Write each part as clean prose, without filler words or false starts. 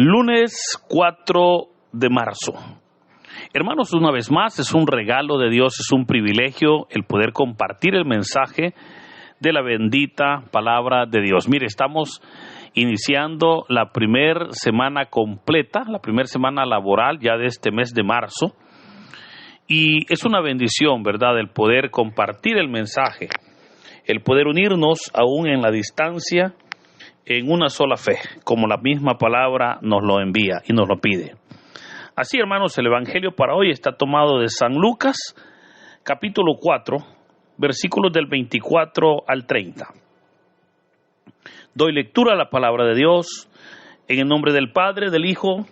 Lunes 4 de marzo. Hermanos, una vez más, es un regalo de Dios, es un privilegio el poder compartir el mensaje de la bendita palabra de Dios. Mire, estamos iniciando la primera semana completa, la primera semana laboral ya de este mes de marzo. Y es una bendición, ¿verdad?, el poder compartir el mensaje, el poder unirnos aún en la distancia en una sola fe, como la misma palabra nos lo envía y nos lo pide. Así, hermanos, el Evangelio para hoy está tomado de San Lucas, capítulo 4, versículos del 24 al 30. Doy lectura a la palabra de Dios en el nombre del Padre, del Hijo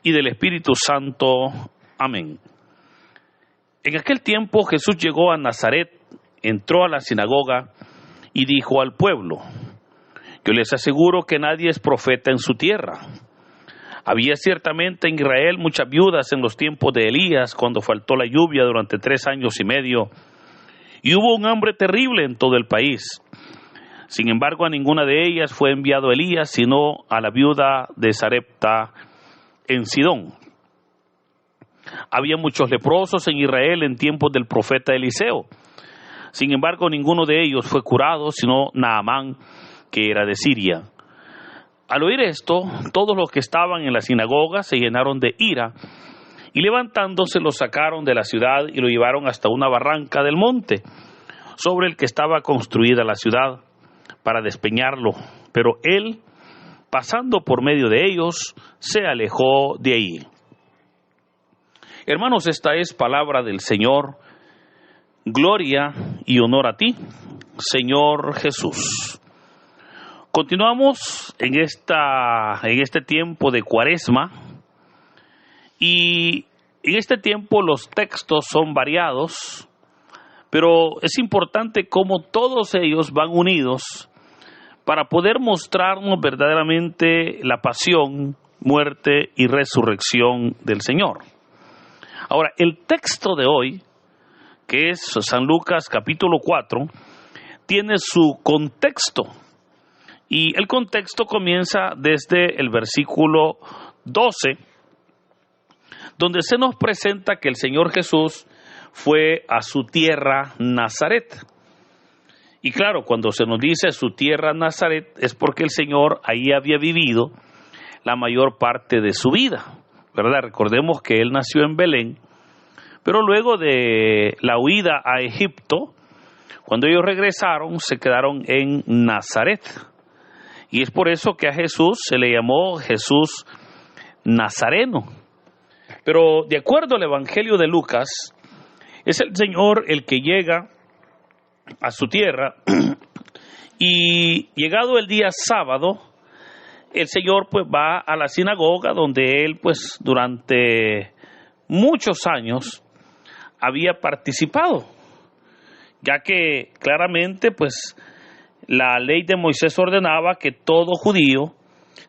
y del Espíritu Santo. Amén. En aquel tiempo Jesús llegó a Nazaret, entró a la sinagoga y dijo al pueblo: yo les aseguro que nadie es profeta en su tierra. Había ciertamente en Israel muchas viudas en los tiempos de Elías, cuando faltó la lluvia durante 3 años y medio, y hubo un hambre terrible en todo el país. Sin embargo, a ninguna de ellas fue enviado Elías, sino a la viuda de Sarepta en Sidón. Había muchos leprosos en Israel en tiempos del profeta Eliseo. Sin embargo, ninguno de ellos fue curado, sino Naamán, que era de Siria. Al oír esto, todos los que estaban en la sinagoga se llenaron de ira, y levantándose lo sacaron de la ciudad y lo llevaron hasta una barranca del monte, sobre el que estaba construida la ciudad, para despeñarlo. Pero él, pasando por medio de ellos, se alejó de ahí. Hermanos, esta es palabra del Señor. Gloria y honor a ti, Señor Jesús. Continuamos en este tiempo de Cuaresma, y en este tiempo los textos son variados, pero es importante cómo todos ellos van unidos para poder mostrarnos verdaderamente la pasión, muerte y resurrección del Señor. Ahora, el texto de hoy, que es San Lucas capítulo 4, tiene su contexto. Y el contexto comienza desde el versículo 12, donde se nos presenta que el Señor Jesús fue a su tierra Nazaret. Y claro, cuando se nos dice su tierra Nazaret, es porque el Señor ahí había vivido la mayor parte de su vida, ¿verdad? Recordemos que Él nació en Belén, pero luego de la huida a Egipto, cuando ellos regresaron, se quedaron en Nazaret. Y es por eso que a Jesús se le llamó Jesús Nazareno. Pero de acuerdo al Evangelio de Lucas, es el Señor el que llega a su tierra, y llegado el día sábado, el Señor pues va a la sinagoga donde Él pues durante muchos años había participado, ya que claramente pues la ley de Moisés ordenaba que todo judío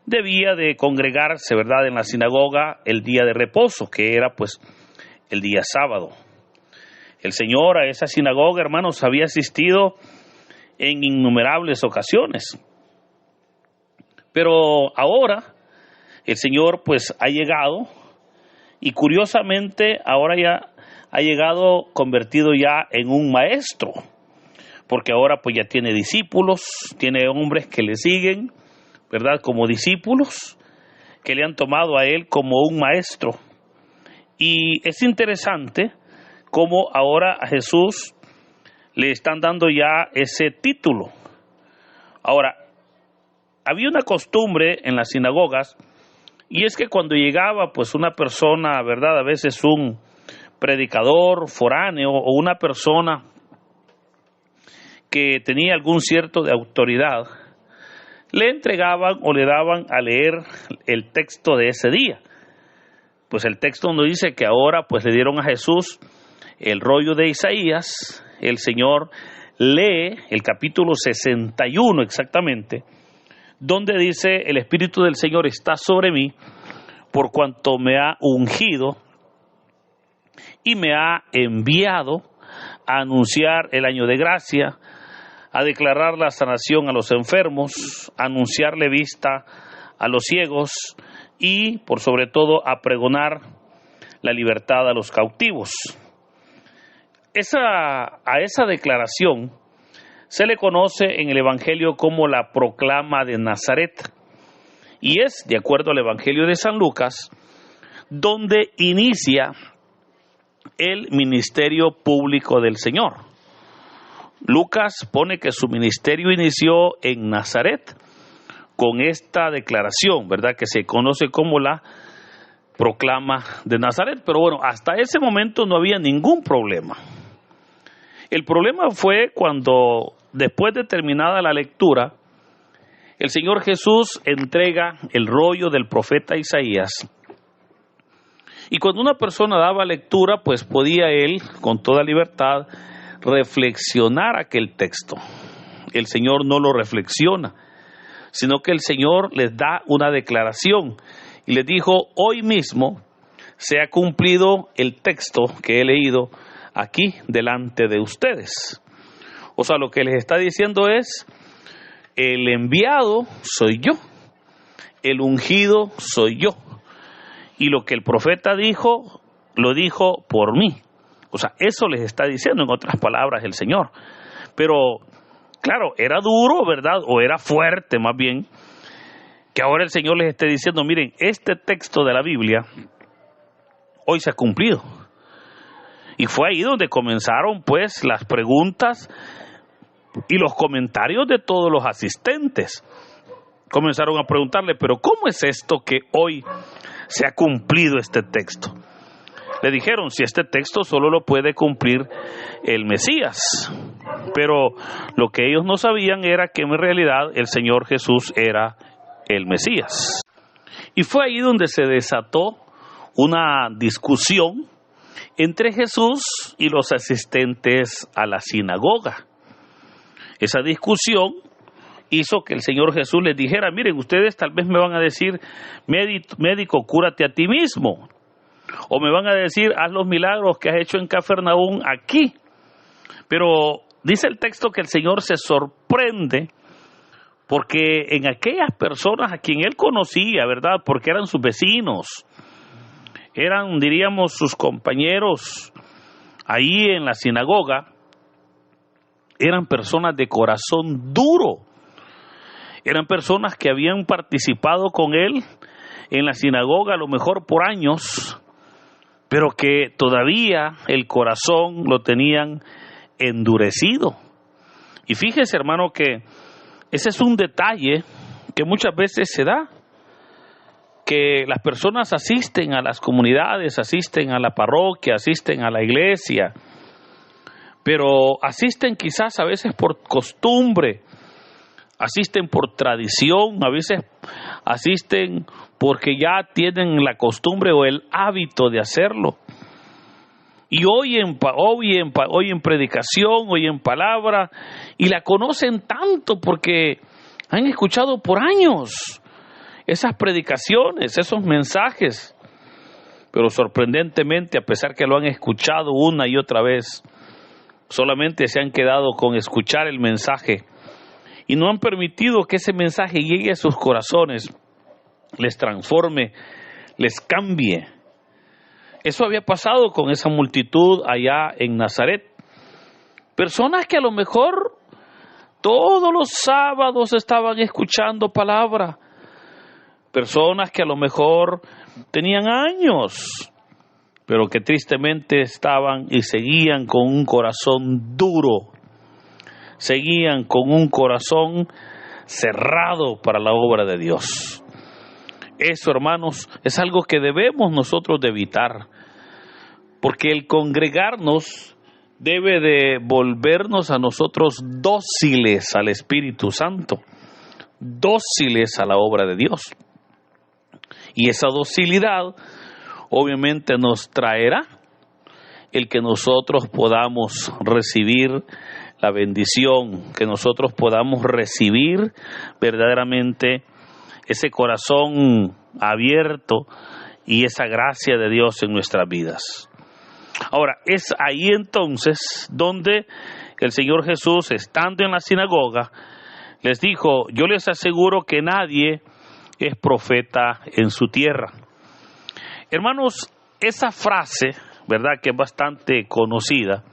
debía de congregarse, ¿verdad?, en la sinagoga el día de reposo, que era pues el día sábado. El Señor a esa sinagoga, hermanos, había asistido en innumerables ocasiones. Pero ahora el Señor pues ha llegado, y curiosamente ahora ya ha llegado convertido ya en un maestro, porque ahora pues ya tiene discípulos, tiene hombres que le siguen, ¿verdad?, como discípulos, que le han tomado a él como un maestro. Y es interesante cómo ahora a Jesús le están dando ya ese título. Ahora, había una costumbre en las sinagogas, y es que cuando llegaba pues una persona, ¿verdad?, a veces un predicador foráneo o una persona que tenía algún cierto de autoridad, le entregaban o le daban a leer el texto de ese día. Pues el texto nos dice que ahora pues le dieron a Jesús el rollo de Isaías. El Señor lee el capítulo 61 exactamente, donde dice: el Espíritu del Señor está sobre mí, por cuanto me ha ungido y me ha enviado a anunciar el año de gracia, a declarar la sanación a los enfermos, a anunciarle vista a los ciegos y por sobre todo a pregonar la libertad a los cautivos. A esa declaración se le conoce en el Evangelio como la proclama de Nazaret, y es, de acuerdo al Evangelio de San Lucas, donde inicia el ministerio público del Señor. Lucas pone que su ministerio inició en Nazaret con esta declaración, ¿verdad?, que se conoce como la proclama de Nazaret. Pero bueno, hasta ese momento no había ningún problema. El problema fue cuando, después de terminada la lectura, el Señor Jesús entrega el rollo del profeta Isaías. Y cuando una persona daba lectura, pues podía él, con toda libertad, reflexionar aquel texto. El Señor no lo reflexiona, sino que el Señor les da una declaración y les dijo: hoy mismo se ha cumplido el texto que he leído aquí delante de ustedes. O sea, lo que les está diciendo es: el enviado soy yo, el ungido soy yo, y lo que el profeta dijo, lo dijo por mí. O sea, eso les está diciendo, en otras palabras, el Señor. Pero, claro, era duro, ¿verdad? O era fuerte, más bien, que ahora el Señor les esté diciendo: miren, este texto de la Biblia hoy se ha cumplido. Y fue ahí donde comenzaron, pues, las preguntas y los comentarios de todos los asistentes. Comenzaron a preguntarle: pero ¿cómo es esto que hoy se ha cumplido este texto? Le dijeron: si este texto solo lo puede cumplir el Mesías. Pero lo que ellos no sabían era que en realidad el Señor Jesús era el Mesías. Y fue ahí donde se desató una discusión entre Jesús y los asistentes a la sinagoga. Esa discusión hizo que el Señor Jesús les dijera: miren, ustedes tal vez me van a decir: médico, cúrate a ti mismo. O me van a decir: haz los milagros que has hecho en Cafarnaúm aquí. Pero dice el texto que el Señor se sorprende porque en aquellas personas a quien él conocía, ¿verdad?, porque eran sus vecinos, eran, diríamos, sus compañeros ahí en la sinagoga, eran personas de corazón duro. Eran personas que habían participado con él en la sinagoga a lo mejor por años, pero que todavía el corazón lo tenían endurecido. Y fíjese, hermano, que ese es un detalle que muchas veces se da, que las personas asisten a las comunidades, asisten a la parroquia, asisten a la iglesia, pero asisten quizás a veces por costumbre, asisten por tradición, a veces asisten porque ya tienen la costumbre o el hábito de hacerlo. Y oyen predicación, oyen palabra, y la conocen tanto porque han escuchado por años esas predicaciones, esos mensajes. Pero sorprendentemente, a pesar que lo han escuchado una y otra vez, solamente se han quedado con escuchar el mensaje y no han permitido que ese mensaje llegue a sus corazones, les transforme, les cambie. Eso había pasado con esa multitud allá en Nazaret. Personas que a lo mejor todos los sábados estaban escuchando palabra. Personas que a lo mejor tenían años, pero que tristemente estaban y seguían con un corazón duro. Seguían con un corazón cerrado para la obra de Dios. Eso, hermanos, es algo que debemos nosotros de evitar, porque el congregarnos debe de volvernos a nosotros dóciles al Espíritu Santo, dóciles a la obra de Dios. Y esa docilidad obviamente nos traerá el que nosotros podamos recibir la bendición, que nosotros podamos recibir verdaderamente ese corazón abierto y esa gracia de Dios en nuestras vidas. Ahora, es ahí entonces donde el Señor Jesús, estando en la sinagoga, les dijo: yo les aseguro que nadie es profeta en su tierra. Hermanos, esa frase, ¿verdad?, que es bastante conocida,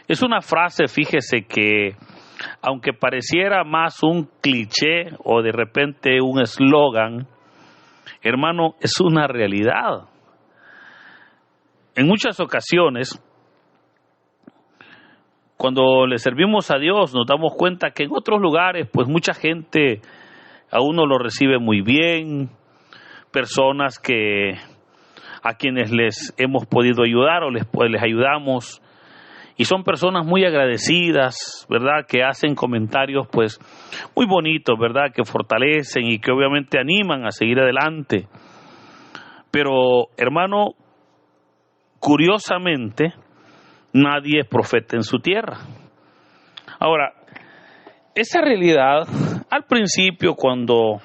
es una frase, fíjese, que aunque pareciera más un cliché o de repente un eslogan, hermano, es una realidad. En muchas ocasiones, cuando le servimos a Dios, nos damos cuenta que en otros lugares, pues mucha gente a uno lo recibe muy bien, personas a quienes les hemos podido ayudar o les ayudamos, y son personas muy agradecidas, ¿verdad?, que hacen comentarios pues muy bonitos, ¿verdad?, que fortalecen y que obviamente animan a seguir adelante. Pero, hermano, curiosamente, nadie es profeta en su tierra. Ahora, esa realidad, al principio, cuando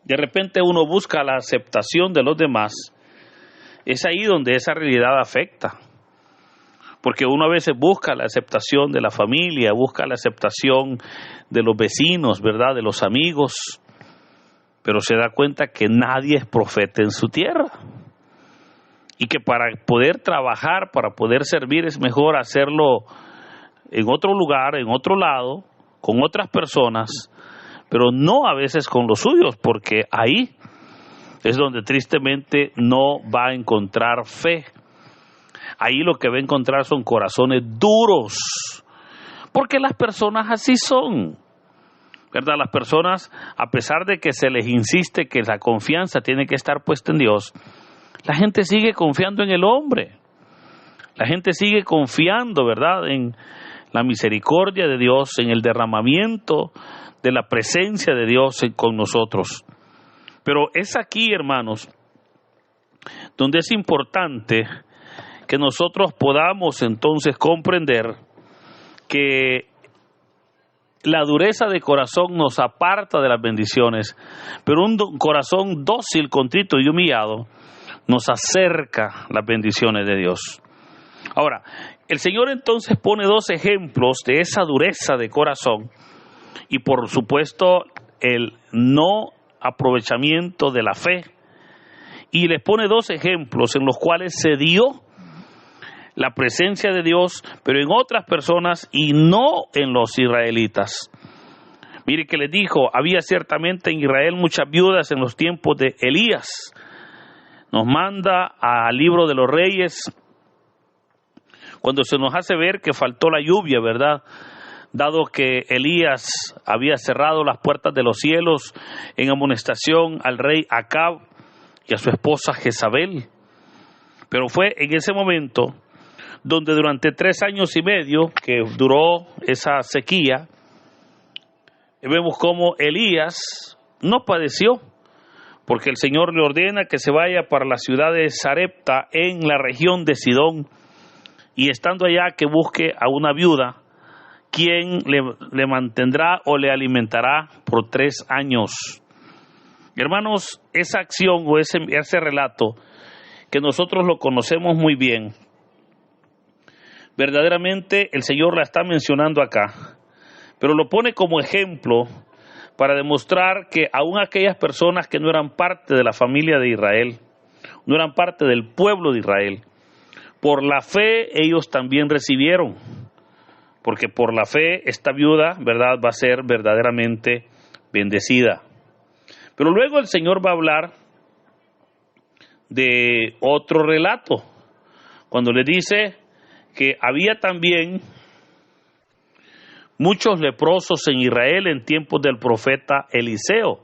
de repente uno busca la aceptación de los demás, es ahí donde esa realidad afecta. Porque uno a veces busca la aceptación de la familia, busca la aceptación de los vecinos, ¿verdad?, de los amigos, pero se da cuenta que nadie es profeta en su tierra. Y que para poder trabajar, para poder servir, es mejor hacerlo en otro lugar, en otro lado, con otras personas, pero no a veces con los suyos, porque ahí es donde tristemente no va a encontrar fe. Ahí lo que va a encontrar son corazones duros, porque las personas así son, ¿verdad? Las personas, a pesar de que se les insiste que la confianza tiene que estar puesta en Dios, la gente sigue confiando en el hombre. La gente sigue confiando, ¿verdad?, en la misericordia de Dios, en el derramamiento de la presencia de Dios con nosotros. Pero es aquí, hermanos, donde es importante que nosotros podamos entonces comprender que la dureza de corazón nos aparta de las bendiciones, pero un corazón dócil, contrito y humillado nos acerca las bendiciones de Dios. Ahora, el Señor entonces pone dos ejemplos de esa dureza de corazón y por supuesto el no aprovechamiento de la fe, y les pone dos ejemplos en los cuales se dio la presencia de Dios, pero en otras personas y no en los israelitas. Mire que les dijo, había ciertamente en Israel muchas viudas en los tiempos de Elías. Nos manda al libro de los Reyes, cuando se nos hace ver que faltó la lluvia, ¿verdad?, dado que Elías había cerrado las puertas de los cielos en amonestación al rey Acab y a su esposa Jezabel. Pero fue en ese momento donde durante 3 años y medio que duró esa sequía, vemos cómo Elías no padeció, porque el Señor le ordena que se vaya para la ciudad de Sarepta en la región de Sidón, y estando allá que busque a una viuda, quien le mantendrá o le alimentará por 3 años. Hermanos, esa acción o ese relato, que nosotros lo conocemos muy bien, verdaderamente el Señor la está mencionando acá, pero lo pone como ejemplo para demostrar que aún aquellas personas que no eran parte de la familia de Israel, no eran parte del pueblo de Israel, por la fe ellos también recibieron, porque por la fe esta viuda, ¿verdad?, va a ser verdaderamente bendecida. Pero luego el Señor va a hablar de otro relato, cuando le dice que había también muchos leprosos en Israel en tiempos del profeta Eliseo.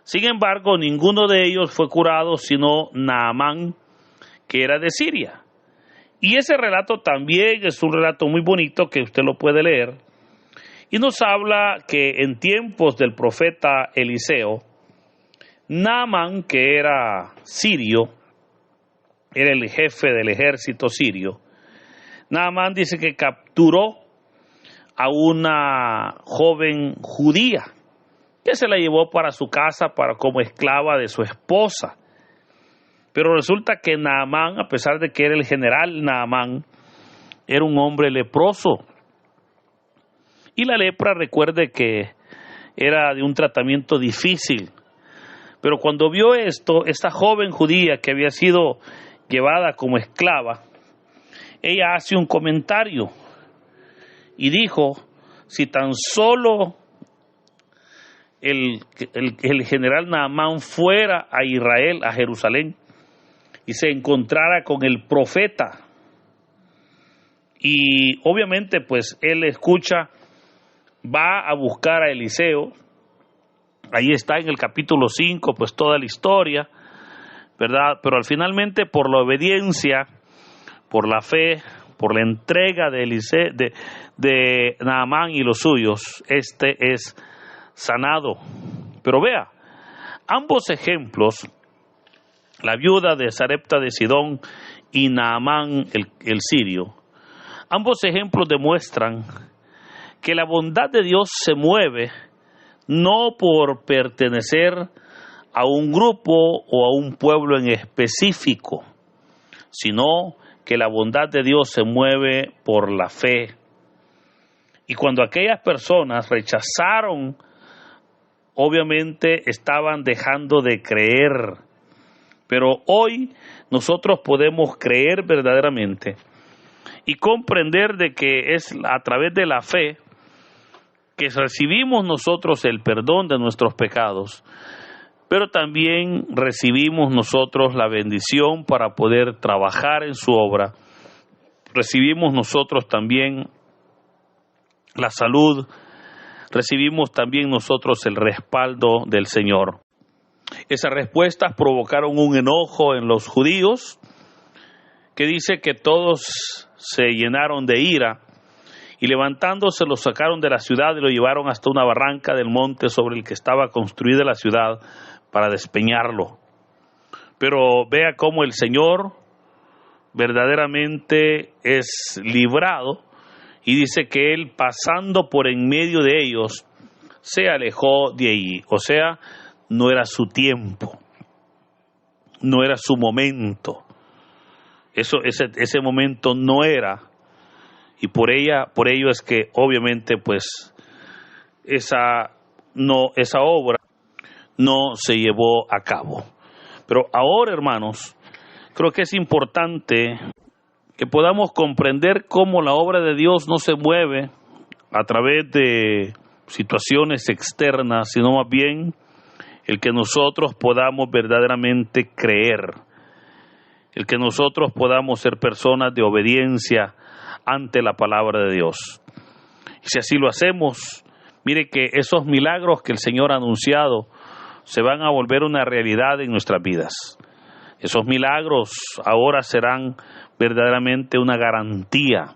Sin embargo, ninguno de ellos fue curado, sino Naamán, que era de Siria. Y ese relato también es un relato muy bonito que usted lo puede leer. Y nos habla que en tiempos del profeta Eliseo, Naamán, que era sirio, era el jefe del ejército sirio. Naamán dice que capturó a una joven judía que se la llevó para su casa como esclava de su esposa. Pero resulta que Naamán, a pesar de que era el general Naamán, era un hombre leproso. Y la lepra, recuerde que era de un tratamiento difícil. Pero cuando vio esto, esta joven judía que había sido llevada como esclava, ella hace un comentario y dijo: si tan solo el general Naamán fuera a Israel, a Jerusalén, y se encontrara con el profeta. Y obviamente pues él escucha, va a buscar a Eliseo. Ahí está en el capítulo 5 pues toda la historia, ¿verdad? Pero finalmente, por la obediencia, por la fe, por la entrega de Eliseo, de Naamán y los suyos, es sanado. Pero vea, ambos ejemplos, la viuda de Sarepta de Sidón y Naamán el sirio, ambos ejemplos demuestran que la bondad de Dios se mueve no por pertenecer a un grupo o a un pueblo en específico, sino que la bondad de Dios se mueve por la fe. Y cuando aquellas personas rechazaron, obviamente estaban dejando de creer. Pero hoy nosotros podemos creer verdaderamente y comprender de que es a través de la fe que recibimos nosotros el perdón de nuestros pecados, pero también recibimos nosotros la bendición para poder trabajar en su obra. Recibimos nosotros también la salud, recibimos también nosotros el respaldo del Señor. Esas respuestas provocaron un enojo en los judíos, que dice que todos se llenaron de ira, y levantándose lo sacaron de la ciudad y lo llevaron hasta una barranca del monte sobre el que estaba construida la ciudad para despeñarlo. Pero vea cómo el Señor verdaderamente es librado, y dice que Él, pasando por en medio de ellos, se alejó de allí. O sea, no era su tiempo, no era su momento. Ese momento no era. Y por ello es que obviamente pues esa obra no se llevó a cabo. Pero ahora, hermanos, creo que es importante que podamos comprender cómo la obra de Dios no se mueve a través de situaciones externas, sino más bien el que nosotros podamos verdaderamente creer, el que nosotros podamos ser personas de obediencia ante la palabra de Dios. Y si así lo hacemos, mire que esos milagros que el Señor ha anunciado se van a volver una realidad en nuestras vidas. Esos milagros ahora serán verdaderamente una garantía,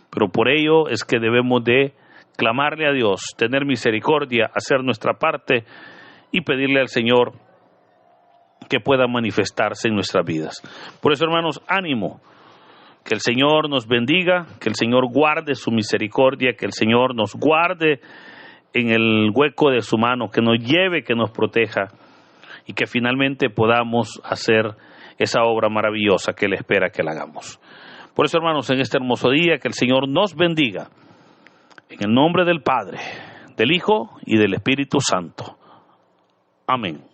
pero por ello es que debemos de clamarle a Dios, tener misericordia, hacer nuestra parte y pedirle al Señor que pueda manifestarse en nuestras vidas. Por eso, hermanos, ánimo. Que el Señor nos bendiga, que el Señor guarde su misericordia, que el Señor nos guarde en el hueco de su mano, que nos lleve, que nos proteja, y que finalmente podamos hacer esa obra maravillosa que Él espera que la hagamos. Por eso, hermanos, en este hermoso día, que el Señor nos bendiga, en el nombre del Padre, del Hijo y del Espíritu Santo. Amén.